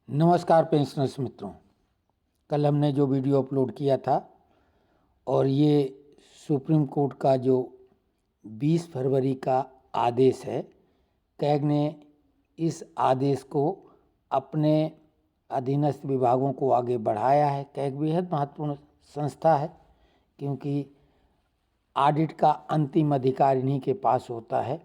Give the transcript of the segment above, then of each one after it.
नमस्कार पेंशनर्स मित्रों, कल हमने जो वीडियो अपलोड किया था और ये सुप्रीम कोर्ट का जो 20 फरवरी का आदेश है, कैग ने इस आदेश को अपने अधीनस्थ विभागों को आगे बढ़ाया है। कैग बेहद महत्वपूर्ण संस्था है क्योंकि ऑडिट का अंतिम अधिकार इन्हीं के पास होता है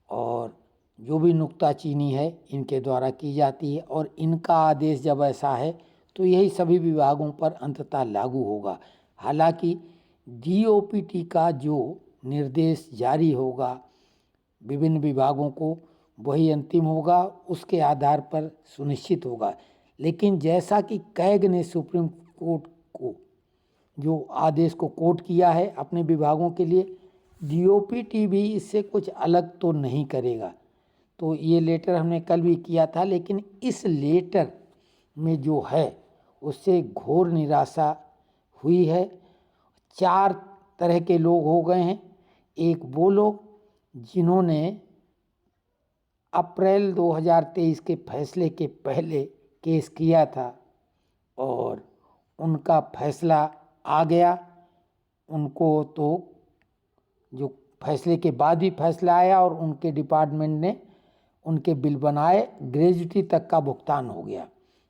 और जो भी नुक्ताचीनी है इनके द्वारा की जाती है और इनका आदेश जब ऐसा है तो यही सभी विभागों पर अंततः लागू होगा। हालांकि डीओपीटी का जो निर्देश जारी होगा विभिन्न विभागों को वही अंतिम होगा, उसके आधार पर सुनिश्चित होगा। लेकिन जैसा कि कैग ने सुप्रीम कोर्ट को जो आदेश को कोट किया है अपने विभागों के लिए, डीओपीटी भी इससे कुछ अलग तो नहीं करेगा। तो ये लेटर हमने कल भी किया था, लेकिन इस लेटर में जो है उससे घोर निराशा हुई है। 4 तरह के लोग हो गए हैं। एक वो लोग जिन्होंने अप्रैल 2023 के फैसले के पहले केस किया था और उनका फैसला आ गया, उनको तो जो फैसले के बाद ही फैसला आया और उनके डिपार्टमेंट ने उनके बिल बनाए, ग्रेजुटी तक का भुगतान हो गया।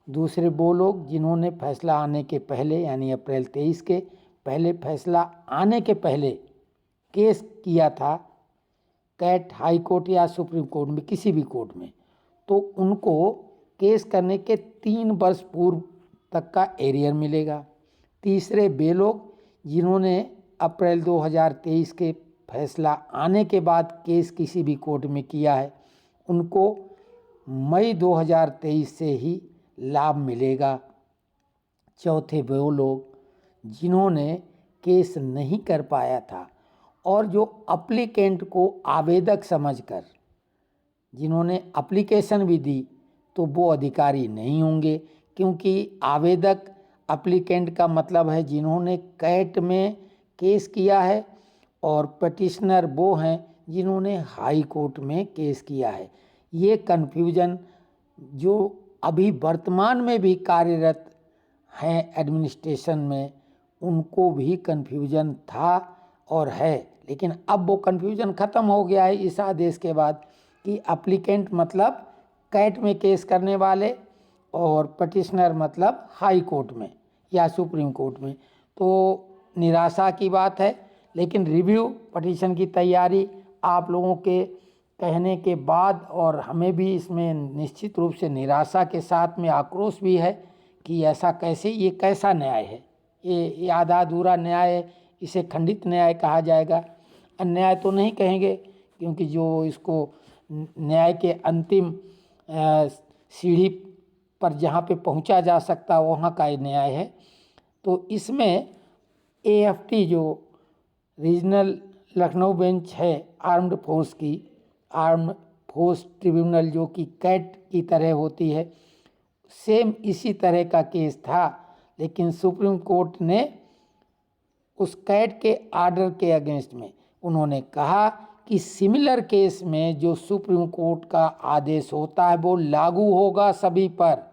दूसरे वो लोग जिन्होंने फैसला आने के पहले यानी अप्रैल 23 के पहले फैसला आने के पहले केस किया था कैट हाई कोर्ट या सुप्रीम कोर्ट में, किसी भी कोर्ट में, तो उनको केस करने के 3 वर्ष पूर्व तक का एरियर मिलेगा। तीसरे वे लोग जिन्होंने अप्रैल 2023 के फैसला आने के बाद केस किसी भी कोर्ट में किया है, उनको मई 2023 से ही लाभ मिलेगा। चौथे वो लोग जिन्होंने केस नहीं कर पाया था और जो अप्लीकेंट को आवेदक समझकर जिन्होंने एप्लीकेशन भी दी, तो वो अधिकारी नहीं होंगे, क्योंकि आवेदक एप्लीकेंट का मतलब है जिन्होंने कैट में केस किया है और पटिशनर वो हैं जिन्होंने हाई कोर्ट में केस किया है। ये कन्फ्यूजन जो अभी वर्तमान में भी कार्यरत हैं एडमिनिस्ट्रेशन में, उनको भी कन्फ्यूजन था और है, लेकिन अब वो कन्फ्यूजन ख़त्म हो गया है इस आदेश के बाद कि एप्लीकेंट मतलब कैट में केस करने वाले और पटिशनर मतलब हाई कोर्ट में या सुप्रीम कोर्ट में। तो निराशा की बात है, लेकिन रिव्यू पटिशन की तैयारी आप लोगों के कहने के बाद और हमें भी इसमें निश्चित रूप से निराशा के साथ में आक्रोश भी है कि ऐसा कैसे, ये कैसा न्याय है, ये आधा अधूरा न्याय है, इसे खंडित न्याय कहा जाएगा। अन्याय तो नहीं कहेंगे क्योंकि जो इसको न्याय के अंतिम सीढ़ी पर जहाँ पे पहुँचा जा सकता वहाँ का न्याय है। तो इसमें एएफटी जो रीजनल लखनऊ बेंच है आर्म्ड फोर्स की, आर्म्ड फोर्स ट्रिब्यूनल जो कि कैट की तरह होती है, सेम इसी तरह का केस था, लेकिन सुप्रीम कोर्ट ने उस कैट के आर्डर के अगेंस्ट में उन्होंने कहा कि सिमिलर केस में जो सुप्रीम कोर्ट का आदेश होता है वो लागू होगा सभी पर,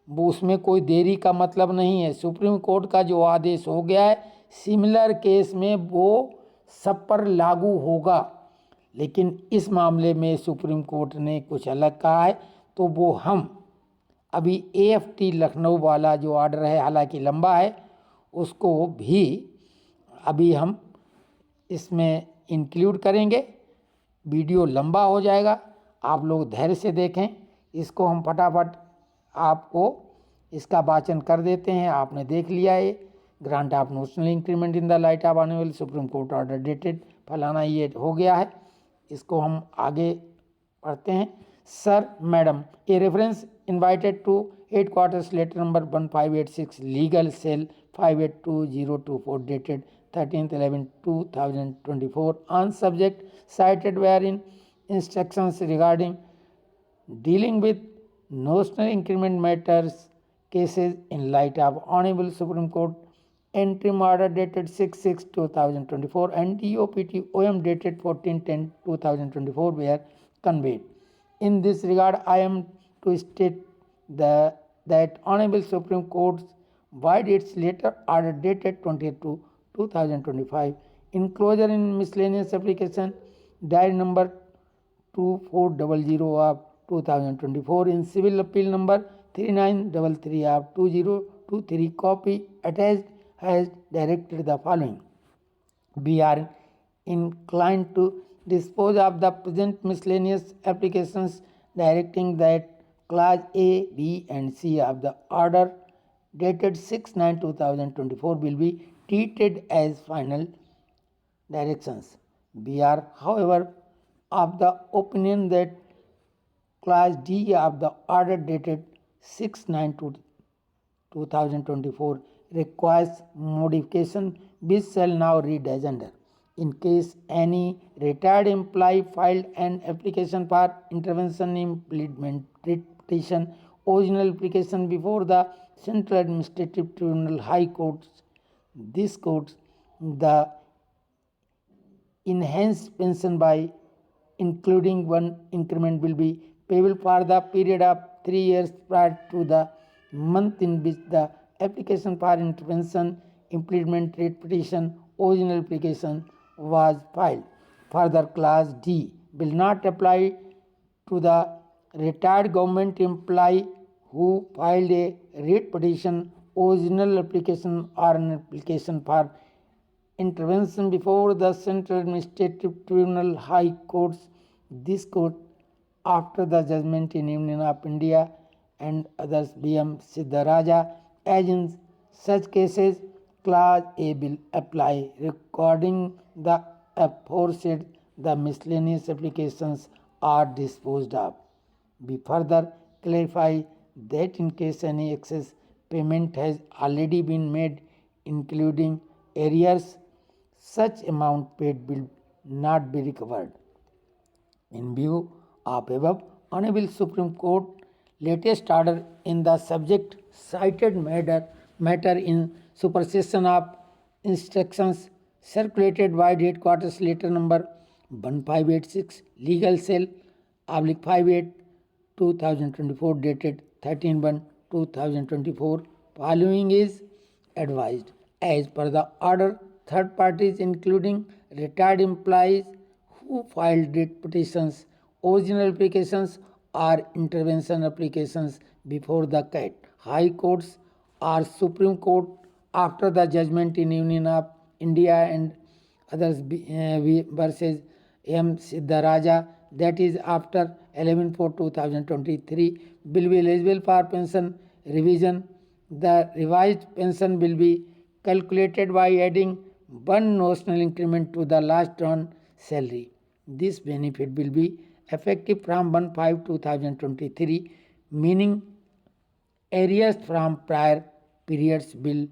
वो उसमें कोई देरी का मतलब नहीं है। सुप्रीम कोर्ट का जो आदेश हो गया है सिमिलर केस में वो सब पर लागू होगा। लेकिन इस मामले में सुप्रीम कोर्ट ने कुछ अलग कहा है, तो वो हम अभी एएफटी लखनऊ वाला जो ऑर्डर है, हालांकि लंबा है, उसको भी अभी हम इसमें इंक्लूड करेंगे। वीडियो लंबा हो जाएगा, आप लोग धैर्य से देखें। इसको हम फटाफट आपको इसका वाचन कर देते हैं। आपने देख लिया है, grant of notional increment in the light of annual supreme court order dated फलाना, ये हो गया है। इसको हम आगे पढ़ते हैं। Sir madam, a reference invited to headquarters letter number 1586 legal cell 582024 dated 13/11/2024 on subject cited wherein instructions regarding dealing with notional increment matters cases in light of Honorable Supreme Court interim order dated 6/6/2024 and DOPT OM dated 14/10/2024 were conveyed. In this regard, I am to state the that Honorable Supreme Court void its later order dated 2022-2025 enclosure in miscellaneous application diary number 2400 of 2024 in civil appeal number 3933 of 2023 copy attached has directed the following. We are inclined to dispose of the present miscellaneous applications directing that clause A, B and C of the order dated 6/9/2024 will be treated as final directions. We are, however, of the opinion that clause D of the order dated 6/9/2024 requires modification, which shall now read as under. In case any retired employee filed an application for intervention implement petition, original application before the Central Administrative Tribunal High Court, this court, the enhanced pension by including one increment will be payable for the period of 3 years prior to the month in which the application for intervention implement rate petition original application was filed. Further, clause D will not apply to the retired government employee who filed a rate petition, original application or an application for intervention before the Central Administrative Tribunal High Courts, this court, after the judgment in Union of India and others B.M. Siddharaja, as in such cases, clause A will apply. Recording the aforesaid, the miscellaneous applications are disposed of. We further clarify that in case any excess payment has already been made, including arrears, such amount paid will not be recovered. In view of above, Honorable Supreme Court latest order in the subject cited matter in supersession of instructions circulated by headquarters letter number 1586 legal cell /58 2024 dated 13/1/2024 following is advised. As per the order, third parties including retired employees who filed writ petitions, original applications or intervention applications before the CAT, High Courts or Supreme Court after the judgment in Union of India and others versus M. Siddharaja, that is after 11/4/2023, will be eligible for pension revision. The revised pension will be calculated by adding one notional increment to the last drawn salary. This benefit will be effective from 1/5/2023, meaning arrears from prior periods will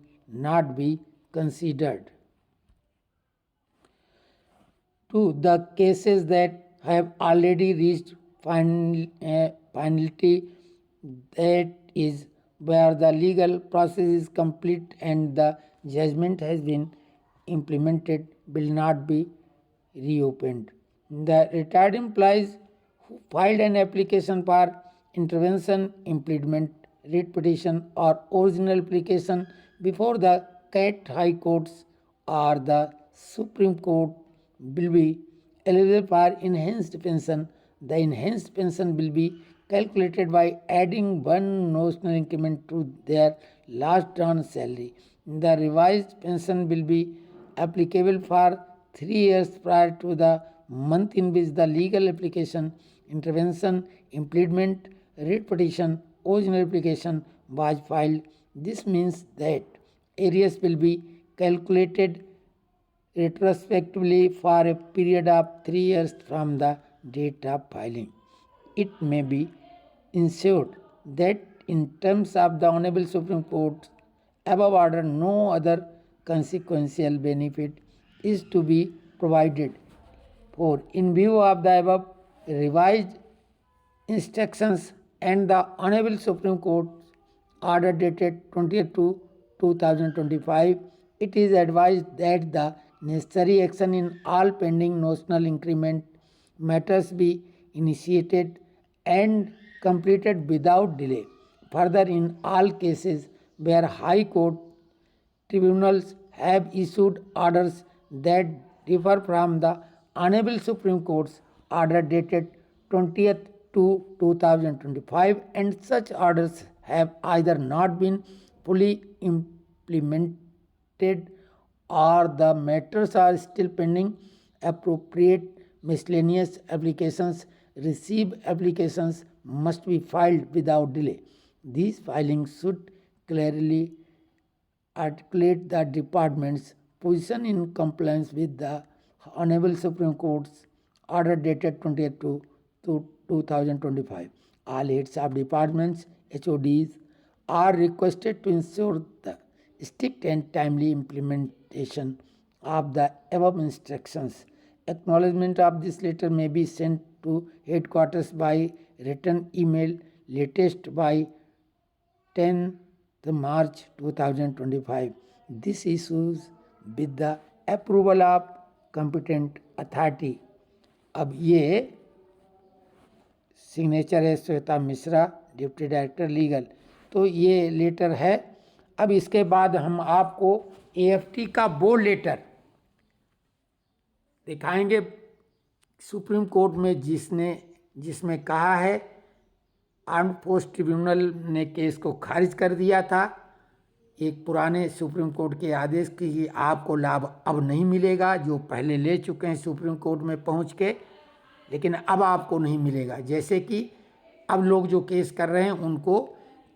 not be considered. To the cases that have already reached finality, that is where the legal process is complete and the judgment has been implemented, will not be reopened. The retired employees who filed an application for intervention, implement, writ petition or original application before the CAT High Courts or the Supreme Court will be eligible for enhanced pension. The enhanced pension will be calculated by adding one notional increment to their last drawn salary. The revised pension will be applicable for 3 years prior to the month in which the legal application, intervention, implement, writ petition, original application was filed. This means that arrears will be calculated retrospectively for a period of 3 years from the date of filing. It may be ensured that in terms of the Honorable Supreme Court's above order, no other consequential benefit is to be provided for. In view of the above revised instructions and the Honorable Supreme Court order dated 20/2/2025, it is advised that the necessary action in all pending notional increment matters be initiated and completed without delay. Further, in all cases where High Court tribunals have issued orders that differ from the Honorable Supreme Court's order dated 20th to 2025, and such orders have either not been fully implemented or the matters are still pending, appropriate miscellaneous applications, receive applications must be filed without delay. These filings should clearly articulate the department's position in compliance with the Honorable Supreme Court's order dated 20th to 2025. All heads of departments, HODs, are requested to ensure the strict and timely implementation of the above instructions. Acknowledgement of this letter may be sent to headquarters by written email latest by 10th March 2025. This issues with the approval of competent authority. अब ये signature है Shweta Mishra, deputy director legal. तो ये letter है। अब इसके बाद हम आपको AFT का वो लेटर दिखाएंगे सुप्रीम कोर्ट में जिसमें कहा है आर्म्ड फोर्स ट्रिब्यूनल ने केस को खारिज कर दिया था एक पुराने सुप्रीम कोर्ट के आदेश की कि आपको लाभ अब नहीं मिलेगा, जो पहले ले चुके हैं सुप्रीम कोर्ट में पहुंच के, लेकिन अब आपको नहीं मिलेगा। जैसे कि अब लोग जो केस कर रहे हैं उनको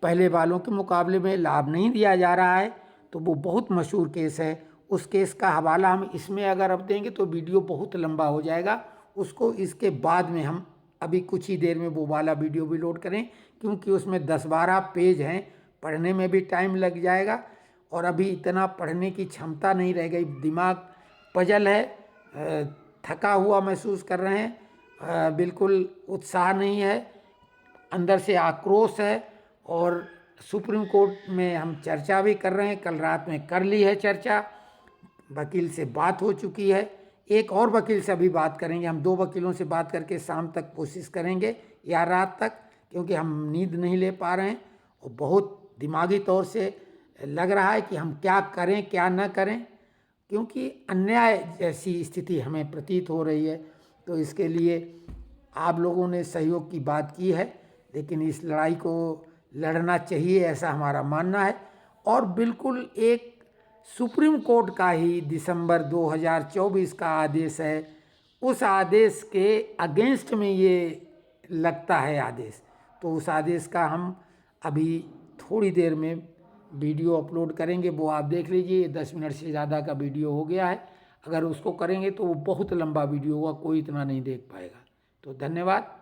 पहले वालों के मुकाबले में लाभ नहीं दिया जा रहा है। तो वो बहुत मशहूर केस है। उस केस का हवाला हम इसमें अगर अब देंगे तो वीडियो बहुत लंबा हो जाएगा। उसको इसके बाद में हम अभी कुछ ही देर में वो वाला वीडियो भी लोड करें, क्योंकि उसमें 10-12 पेज हैं, पढ़ने में भी टाइम लग जाएगा और अभी इतना पढ़ने की क्षमता नहीं रह गई। दिमाग पजल है, थका हुआ महसूस कर रहे हैं, बिल्कुल उत्साह नहीं है, अंदर से आक्रोश है। और सुप्रीम कोर्ट में हम चर्चा भी कर रहे हैं, कल रात में कर ली है चर्चा, वकील से बात हो चुकी है, एक और वकील से अभी बात करेंगे। हम 2 वकीलों से बात करके शाम तक कोशिश करेंगे या रात तक, क्योंकि हम नींद नहीं ले पा रहे हैं और बहुत दिमागी तौर से लग रहा है कि हम क्या करें क्या न करें, क्योंकि अन्याय जैसी स्थिति हमें प्रतीत हो रही है। तो इसके लिए आप लोगों ने सहयोग की बात की है, लेकिन इस लड़ाई को लड़ना चाहिए, ऐसा हमारा मानना है। और बिल्कुल एक सुप्रीम कोर्ट का ही दिसंबर 2024 का आदेश है, उस आदेश के अगेंस्ट में ये लगता है आदेश। तो उस आदेश का हम अभी थोड़ी देर में वीडियो अपलोड करेंगे, वो आप देख लीजिए। 10 मिनट से ज़्यादा का वीडियो हो गया है। अगर उसको करेंगे तो वो बहुत लंबा वीडियो होगा, कोई इतना नहीं देख पाएगा। तो धन्यवाद।